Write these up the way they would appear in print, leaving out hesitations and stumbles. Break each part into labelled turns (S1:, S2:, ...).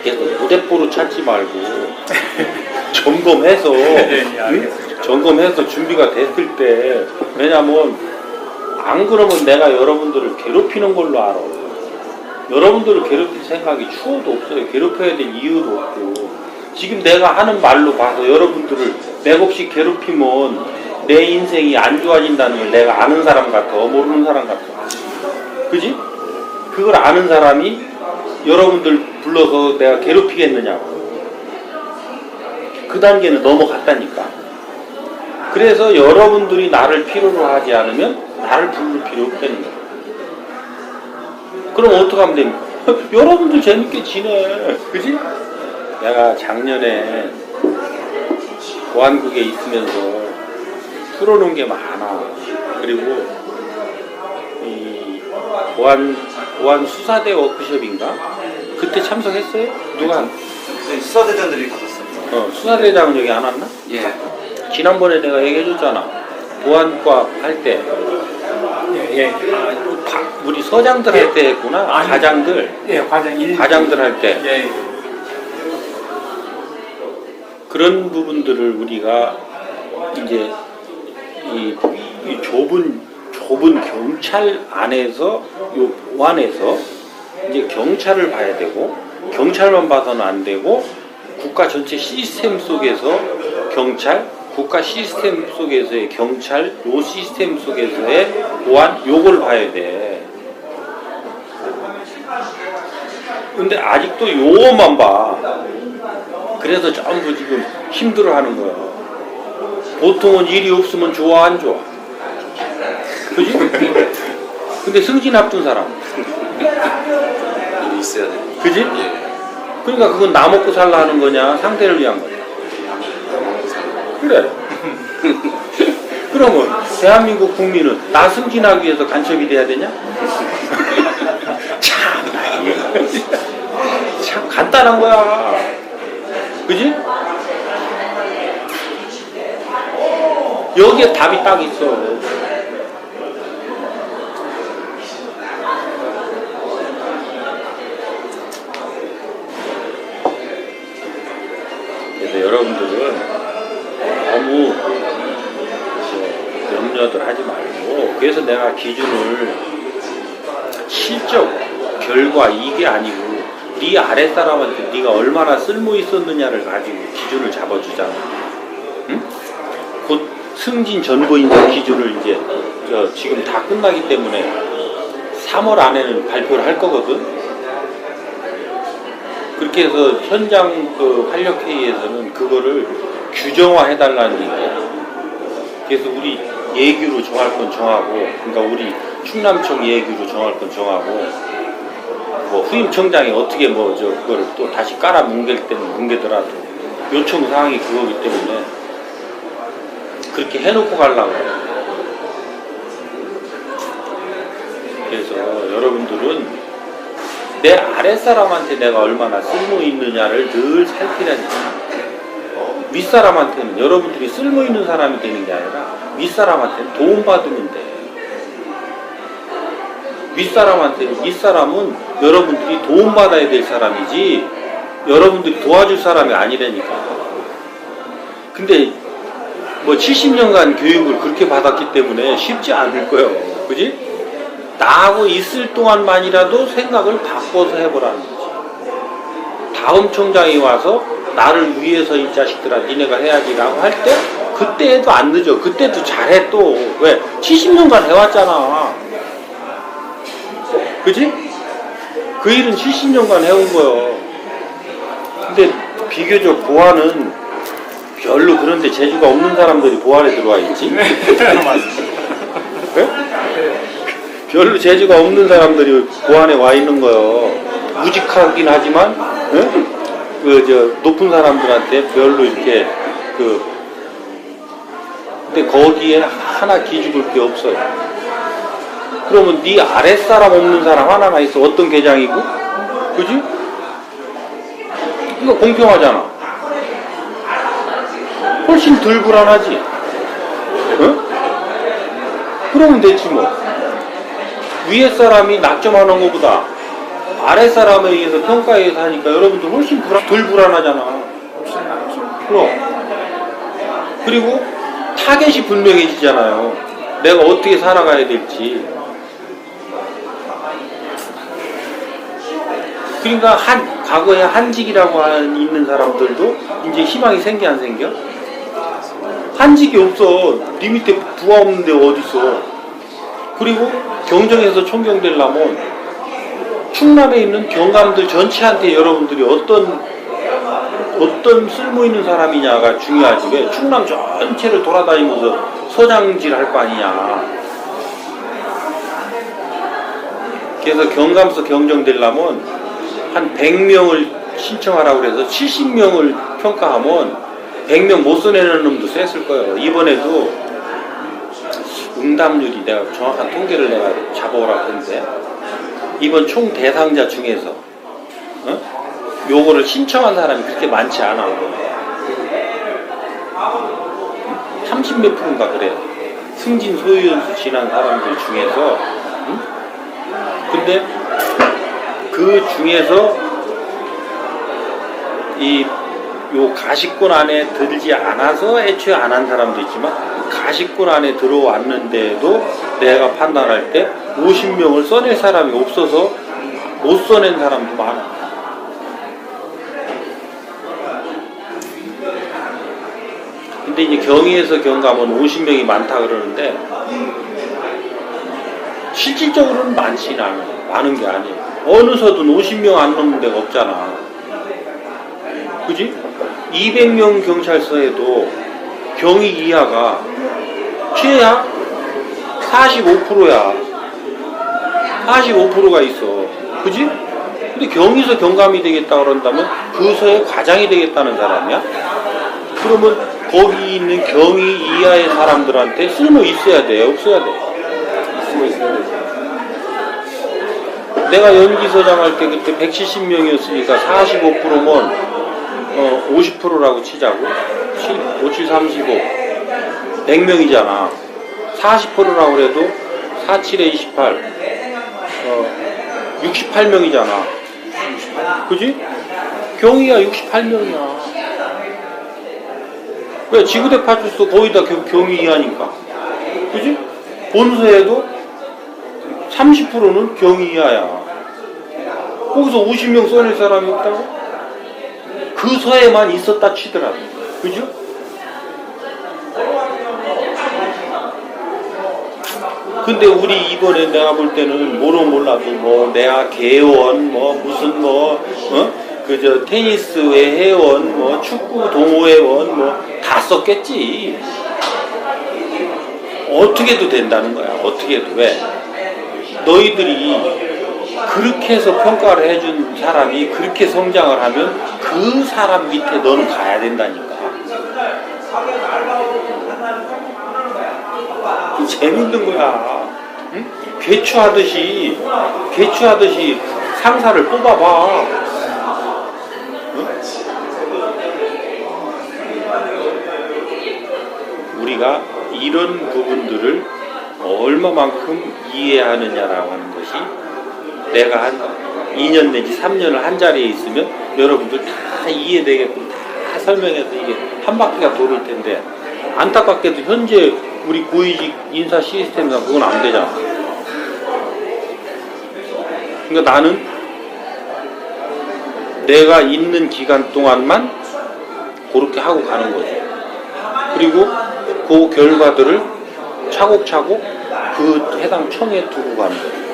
S1: 계속 무대뽀로 찾지 말고 점검해서 응? 점검해서 준비가 됐을 때 왜냐면 안 그러면 내가 여러분들을 괴롭히는 걸로 알아. 여러분들을 괴롭힐 생각이 추호도 없어요. 괴롭혀야 될 이유도 없고 지금 내가 하는 말로 봐서 여러분들을 맥없이 괴롭히면 내 인생이 안 좋아진다는 걸 내가 아는 사람 같아 모르는 사람 같아. 그지? 그걸 아는 사람이 여러분들 불러서 내가 괴롭히겠느냐고. 그 단계는 넘어갔다니까. 그래서 여러분들이 나를 필요로 하지 않으면 나를 부를 필요 없다는 거야. 그럼 어떻게 하면 됩니까? 여러분들 재밌게 지내. 그지? 내가 작년에 보안국에 있으면서 풀어놓은 게 많아. 그리고 이 보안 수사대 워크숍인가? 그때 참석했어요? 누가?
S2: 네, 수사대장들이 가졌습니다.
S1: 수사대장은 여기 안 왔나?
S2: 예.
S1: 지난번에 내가 얘기해줬잖아. 보안과 할 때.
S3: 예.
S1: 우리 서장들 할 때 했구나.
S3: 아니,
S1: 과장들.
S3: 예,
S1: 과장들 할 때.
S3: 예.
S1: 그런 부분들을 우리가 이제 이 좁은 경찰 안에서 요 보안에서 이제 경찰을 봐야 되고 경찰만 봐서는 안 되고 국가 전체 시스템 속에서 경찰, 국가 시스템 속에서의 경찰, 요 시스템 속에서의 보안 요걸 봐야 돼. 근데 아직도 요것만 봐. 그래서 전부 지금 힘들어하는 거야. 보통은 일이 없으면 좋아 안 좋아? 그지? 근데 승진 앞둔 사람
S2: 일이 있어야 돼.
S1: 그지?
S2: 예.
S1: 그러니까 그건 나 먹고 살라 하는 거냐 상대를 위한 거냐. 그래. 그러면 대한민국 국민은 나 승진하기 위해서 간첩이 돼야 되냐? 참 간단한 거야. 그지? 여기에 답이 딱 있어. 그래서 여러분들은 너무 염려들 하지 말고, 그래서 내가 기준을 실적, 결과 이게 아니고 네 아랫사람한테 네가 얼마나 쓸모 있었느냐를 가지고 기준을 잡아주잖아. 응? 곧 승진 전보인자 기준을 이제 지금 다 끝나기 때문에 3월 안에는 발표를 할 거거든. 그렇게 해서 현장 활력회의에서는 그거를 규정화해달라는 얘기야. 그래서 우리 예규로 정할 건 정하고, 그러니까 우리 충남청 예규로 정할 건 정하고, 뭐 후임청장이 어떻게 그거를 또 다시 깔아 뭉갤 때는 뭉개더라도 요청 사항이 그거기 때문에 그렇게 해놓고 가려고 해요. 그래서 여러분들은 내 아랫사람한테 내가 얼마나 쓸모 있느냐를 늘 살피라니까. 윗사람한테는 여러분들이 쓸모 있는 사람이 되는 게 아니라 윗사람한테는 도움받으면 돼. 윗사람한테는 윗사람은 여러분들이 도움받아야 될 사람이지 여러분들이 도와줄 사람이 아니라니까. 근데 뭐 70년간 교육을 그렇게 받았기 때문에 쉽지 않을 거예요. 그지? 나하고 있을 동안만이라도 생각을 바꿔서 해보라는 거지. 다음 청장이 와서 나를 위해서 이 자식들아 니네가 해야지라고 할 때 그때 해도 안 늦어. 그때도 잘해 또. 왜? 70년간 해왔잖아. 그지? 그 일은 70년간 해온 거예요. 근데 비교적 보안은 별로 그런데 재주가 없는 사람들이 보안에 들어와 있지. 네? 별로 재주가 없는 사람들이 보안에 와 있는 거예요. 무직하긴 하지만 네? 높은 사람들한테 별로 이렇게 근데 거기에 하나 기죽을 게 없어요. 그러면 네 아랫사람 없는 사람 하나가 있어. 어떤 계장이고? 그지? 이거 공평하잖아. 훨씬 덜 불안하지? 응? 그러면 됐지 뭐. 위에 사람이 낙점하는 것보다 아랫사람에 의해서 평가에 의해서 하니까 여러분들 훨씬 덜 불안하잖아. 그럼. 그리고 타겟이 분명해지잖아요. 내가 어떻게 살아가야 될지. 그러니까 과거에 한직이라고 있는 사람들도 이제 희망이 생겨 안 생겨? 한직이 없어. 네 밑에 부하 없는데 어딨어. 그리고 경정에서 총경되려면 충남에 있는 경감들 전체한테 여러분들이 어떤 쓸모 있는 사람이냐가 중요하지. 왜 충남 전체를 돌아다니면서 서장질 할 거 아니냐. 그래서 경감서 경정되려면 한 100명을 신청하라고 그래서 70명을 평가하면 100명 못 써내는 놈도 셌을 거예요. 이번에도 응답률이 내가 정확한 통계를 내가 잡아오라고 했는데 이번 총 대상자 중에서 요거를 신청한 사람이 그렇게 많지 않아. 30몇 프로인가 그래. 승진 소유연수 지난 사람들 중에서. 근데 그 중에서 요 가시권 안에 들지 않아서 애초에 안 한 사람도 있지만 가시권 안에 들어왔는데도 내가 판단할 때 50명을 써낼 사람이 없어서 못 써낸 사람도 많아. 근데 이제 경위에서 경감은 50명이 많다 그러는데 실질적으로는 많지는 않아요. 많은 게 아니에요. 어느 서든 50명 안 넘는 데가 없잖아. 그지? 200명 경찰서에도 경위 이하가 최하 45%야. 45%가 있어. 그지? 근데 경위서 경감이 되겠다 그런다면 그 서의 과장이 되겠다는 사람이야? 그러면 거기 있는 경위 이하의 사람들한테 쓸모 있어야 돼? 없어야 돼? 쓸모 있어야 돼. 내가 연기서장 할 때 그때 170명이었으니까 45%면 50%라고 치자고. 5, 7, 35 100명이잖아 40%라고 해도 4, 7에 28 68명이잖아 그지? 경위가 68명이야 왜? 지구대 파출소 거의 다 경위 이하니까 그지? 본서에도 30%는 경위 이하야 거기서 50명 써낼 사람이 없다고? 그 서에만 있었다 치더라도 그죠? 근데 우리 이번에 내가 볼 때는 뭐는 몰라도 뭐 내가 개원 뭐 무슨 그저 테니스회 회원 뭐 축구 동호회원 뭐 다 썼겠지. 어떻게 해도 된다는 거야. 어떻게 해도. 왜? 너희들이 그렇게 해서 평가를 해준 사람이 그렇게 성장을 하면 그 사람 밑에 너는 가야 된다니까. 재밌는 거야. 응? 괴추하듯이 상사를 뽑아봐. 응? 우리가 이런 부분들을 얼마만큼 이해하느냐라고 하는 것이 내가 한 2년 내지 3년을 한 자리에 있으면 여러분들 다 이해되게끔 다 설명해서 이게 한 바퀴가 도를 텐데 안타깝게도 현재 우리 고위직 인사 시스템상 그건 안 되잖아. 그러니까 나는 내가 있는 기간 동안만 그렇게 하고 가는 거지. 그리고 그 결과들을 차곡차곡 그 해당 청에 두고 가는 거지.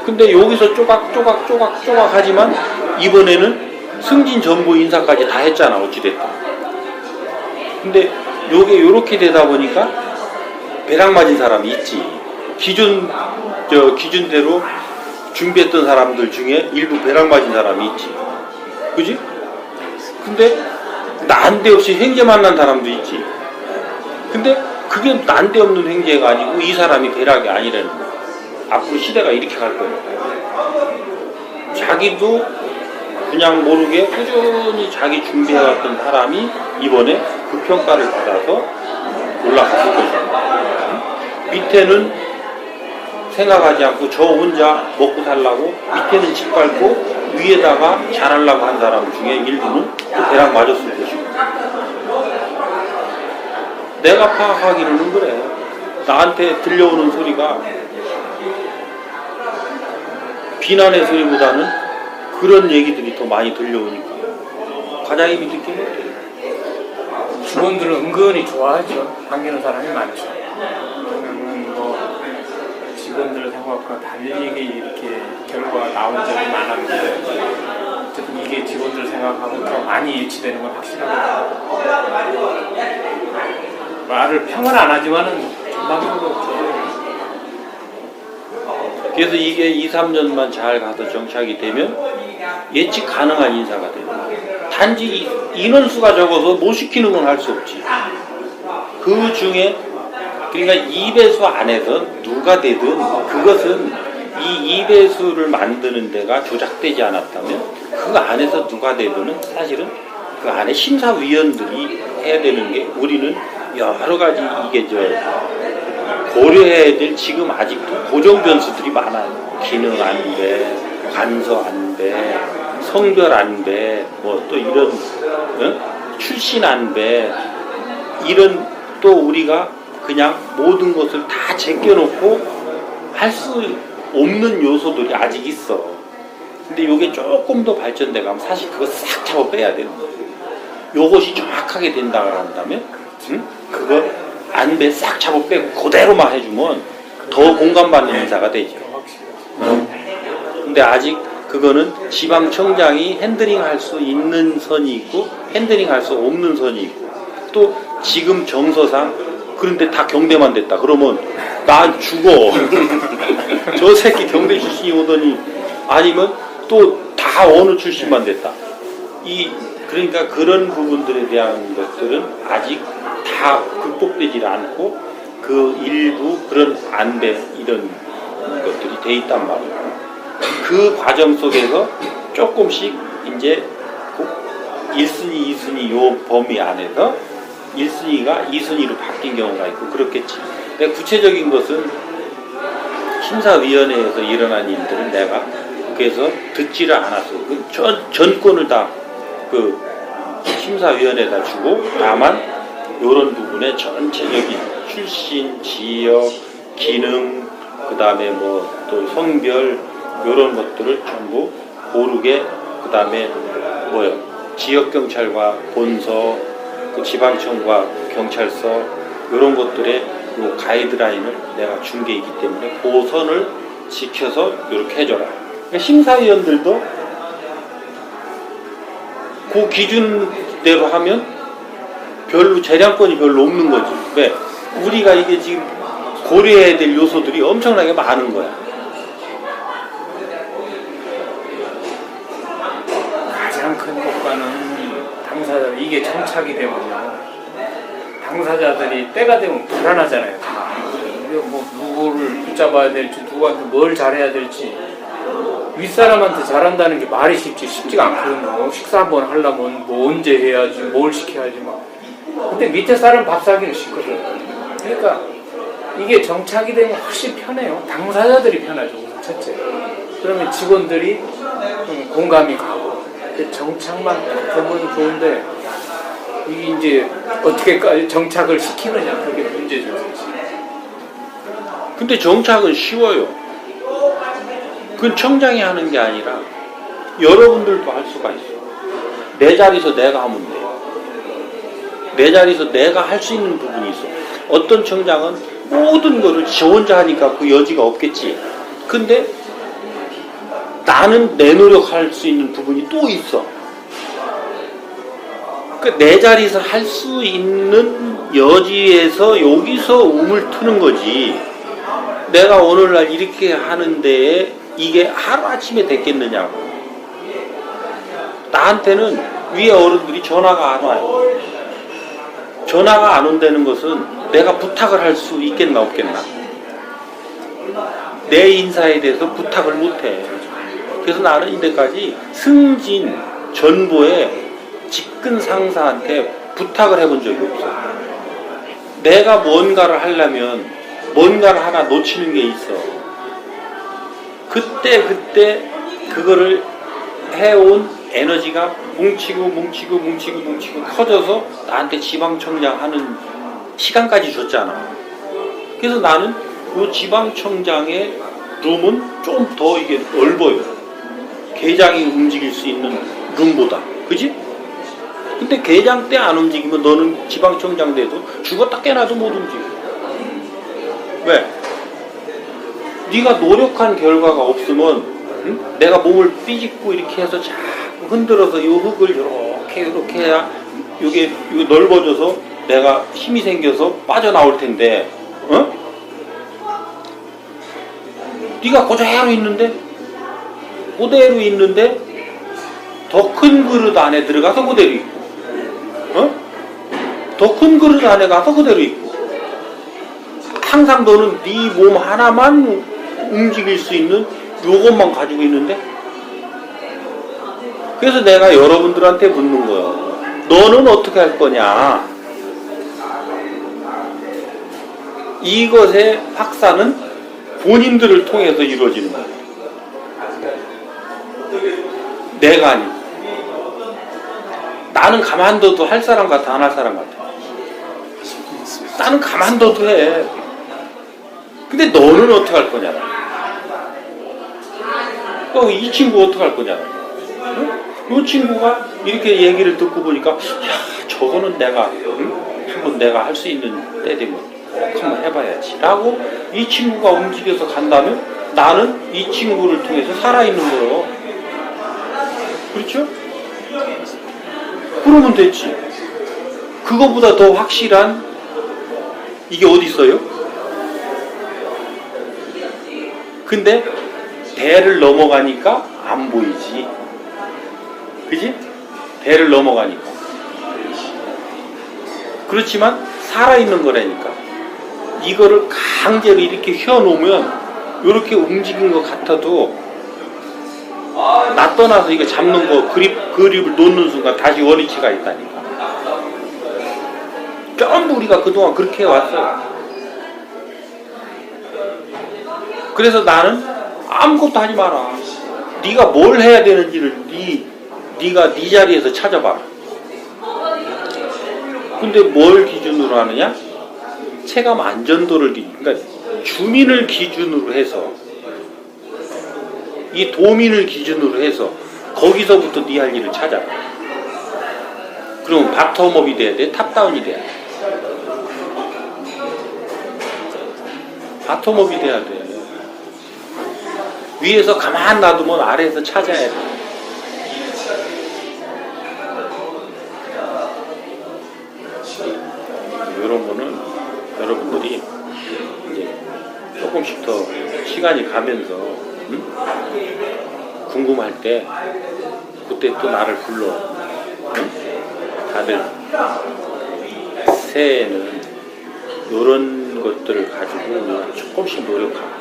S1: 근데 여기서 쪼각 하지만 이번에는 승진 전부 인사까지 다 했잖아. 어찌됐든. 근데 요게 요렇게 되다 보니까 배락 맞은 사람이 있지. 기준대로 준비했던 사람들 중에 일부 배락 맞은 사람이 있지. 그지? 근데 난데없이 횡재 만난 사람도 있지. 근데 그게 난데없는 횡재가 아니고 이 사람이 배락이 아니라는 거야. 앞으로 시대가 이렇게 갈 거예요. 자기도 그냥 모르게 꾸준히 자기 준비해왔던 사람이 이번에 그 평가를 받아서 올라갔을 것이다. 밑에는 생각하지 않고 저 혼자 먹고 살라고 밑에는 집 밟고 위에다가 잘하려고 한 사람 중에 일부는 또 대략 맞았을 것이고, 내가 파악하기로는 그래. 나한테 들려오는 소리가 비난의 소리보다는 그런 얘기들이 더 많이 들려오니까 과장님이 느끼는 거예요.
S3: 직원들은 은근히 좋아하죠. 반기는 사람이 많죠. 왜냐면 뭐 직원들 생각과 달리 이렇게 결과가 나온 적이 많았는데 어쨌든 이게 직원들 생각하고 더 많이 일치되는 건 확실하거든요. 말을 평은 안 하지만은 전반적으로 없죠.
S1: 그래서 이게 2, 3년만 잘 가서 정착이 되면 예측 가능한 인사가 돼요. 단지 인원수가 적어서 못 시키는 건 할 수 없지. 그 중에 그러니까 2배수 안에서 누가 되든 그것은 이 2배수를 만드는 데가 조작되지 않았다면 그 안에서 누가 되든 사실은 그 안에 심사위원들이 해야 되는 게, 우리는 여러 가지 이게 고려해야 될 지금 아직도 고정 변수들이 많아요. 기능 안배, 관서 안배, 성별 안배, 뭐 또 이런 출신 안배, 이런 또 우리가 그냥 모든 것을 다 제껴놓고 할 수 없는 요소들이 아직 있어. 근데 이게 조금 더 발전돼 가면 사실 그거 싹 잡아 빼야 되는 거예요. 요것이 정확하게 된다 한다면 그거 안배 싹 잡아 빼고 그대로만 해주면 더 공감받는 인사가 되죠. 근데 아직 그거는 지방청장이 핸들링 할 수 있는 선이 있고 핸들링 할 수 없는 선이 있고, 또 지금 정서상 그런데 다 경대만 됐다 그러면 난 죽어. 저 새끼 경대 출신이 오더니, 아니면 또 다 어느 출신만 됐다. 그러니까 그런 부분들에 대한 것들은 아직 다 극복되지 않고 그 일부 그런 안배 이런 것들이 돼 있단 말이에요. 그 과정 속에서 조금씩 이제 1순위, 2순위 요 범위 안에서 1순위가 2순위로 바뀐 경우가 있고 그렇겠지. 근데 구체적인 것은 심사위원회에서 일어난 일들은 내가 그래서 듣지를 않았어. 전권을 다 그 심사위원회에다 주고, 다만 이런 부분에 전체적인 출신, 지역, 기능, 그 다음에 뭐 또 성별 이런 것들을 전부 고르게, 그 다음에 지역경찰과 본서, 그 지방청과 경찰서 이런 것들의 요 가이드라인을 내가 준 게 있기 때문에 그 선을 지켜서 이렇게 해줘라. 그러니까 심사위원들도 그 기준대로 하면 별로 재량권이 별로 없는 거지. 왜? 우리가 이게 지금 고려해야 될 요소들이 엄청나게 많은 거야.
S3: 가장 큰 효과는 당사자, 이게 정착이 되면요, 당사자들이 때가 되면 불안하잖아요. 다. 뭐 누구를 붙잡아야 될지, 누구한테 뭘 잘해야 될지. 윗사람한테 잘한다는 게 말이 쉽지가 않거든요. 식사 한번 하려면 뭐 언제 해야지, 뭘 시켜야지 막. 근데 밑에 사람 밥 사기는 쉽거든. 그러니까 이게 정착이 되면 훨씬 편해요. 당사자들이 편하죠. 첫째. 그러면 직원들이 공감이 가고. 정착만 되면 좋은데, 이게 이제 어떻게 정착을 시키느냐, 그게 문제죠.
S1: 근데 정착은 쉬워요. 그건 청장이 하는 게 아니라 여러분들도 할 수가 있어. 내 자리에서 내가 하면 돼요. 내 자리에서 내가 할 수 있는 부분이 있어. 어떤 청장은 모든 거를 저 혼자 하니까 그 여지가 없겠지. 근데 나는 내 노력할 수 있는 부분이 또 있어. 그러니까 내 자리에서 할 수 있는 여지에서 여기서 움을 트는 거지. 내가 오늘날 이렇게 하는데 이게 하루아침에 됐겠느냐고. 나한테는 위에 어른들이 전화가 안 와요. 전화가 안 온다는 것은 내가 부탁을 할 수 있겠나 없겠나. 내 인사에 대해서 부탁을 못해. 그래서 나는 이때까지 승진 전부에 직근 상사한테 부탁을 해본 적이 없어. 내가 뭔가를 하려면 뭔가를 하나 놓치는 게 있어. 그때 그거를 해온 에너지가 뭉치고 커져서 나한테 지방청장 하는 시간까지 줬잖아. 그래서 나는 그 지방청장의 룸은 좀 더 이게 넓어요. 계장이 움직일 수 있는 룸보다. 그지? 근데 계장 때 안 움직이면 너는 지방청장 돼도 죽었다 깨나도 못 움직여. 왜? 네가 노력한 결과가 없으면 응? 내가 몸을 삐집고 이렇게 해서 자꾸 흔들어서 이 흙을 이렇게 해야 이게 넓어져서 내가 힘이 생겨서 빠져나올 텐데, 어? 네가 그대로 있는데 더 큰 그릇 안에 들어가서 그대로 있고, 어? 더 큰 그릇 안에 가서 그대로 있고, 항상 너는 네 몸 하나만 움직일 수 있는 요것만 가지고 있는데. 그래서 내가 여러분들한테 묻는 거예요. 너는 어떻게 할 거냐? 이것의 확산은 본인들을 통해서 이루어지는 거예요. 내가 아니고. 나는 가만둬도 할 사람 같아, 안 할 사람 같아? 나는 가만둬도 해. 근데 너는 어떻게 할 거냐? 또 이 친구 어떻게 할 거냐? 이 친구가 이렇게 얘기를 듣고 보니까, 야, 저거는 내가, 한번 내가 할 수 있는 때 되면 한번 해봐야지 라고 이 친구가 움직여서 간다면 나는 이 친구를 통해서 살아있는 거예요. 그렇죠? 그러면 됐지. 그거보다 더 확실한 이게 어디 있어요? 근데 대를 넘어가니까 안 보이지. 그지? 대를 넘어가니까. 그렇지만 살아있는 거라니까. 이거를 강제로 이렇게 휘어놓으면 이렇게 움직인 것 같아도 나 떠나서 이거 잡는 거 그립을 놓는 순간 다시 원위치가 있다니까. 전부 우리가 그동안 그렇게 해왔어요. 그래서 나는 아무것도 하지 마라. 네가 뭘 해야 되는지를 네가 네 자리에서 찾아봐라. 근데 뭘 기준으로 하느냐? 체감 안전도를 그러니까 주민을 기준으로 해서 이 도민을 기준으로 해서 거기서부터 네 할 일을 찾아. 그럼 바텀업이 돼야 돼? 탑다운이 돼야 돼? 바텀업이 돼야 돼. 위에서 가만 놔두면 아래에서 찾아야 돼. 이런 거는 여러분들이 이제 조금씩 더 시간이 가면서 궁금할 때 그때 또 나를 불러. 다들 새해에는 이런 것들을 가지고 조금씩 노력하고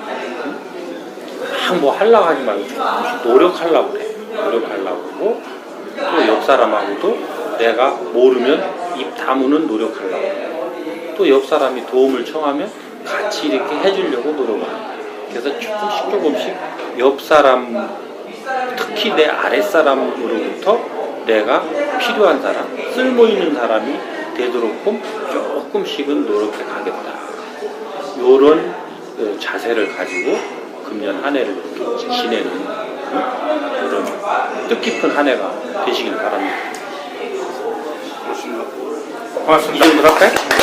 S1: 뭐 하려고 하지 말고 조금씩 노력하려고 그래. 노력하려고 하고 또 옆 사람하고도 내가 모르면 입 다무는 노력하려고 그래. 또 옆 사람이 도움을 청하면 같이 이렇게 해주려고 노력하고. 그래서 조금씩 옆 사람, 특히 내 아랫사람으로부터 내가 필요한 사람, 쓸모있는 사람이 되도록 조금씩은 노력해 가겠다. 요런 자세를 가지고 금년 한 해를 이렇게 지내는 그런 뜻깊은 한 해가 되시길 바랍니다.
S3: 고맙습니다.
S1: 이 정도 할까요?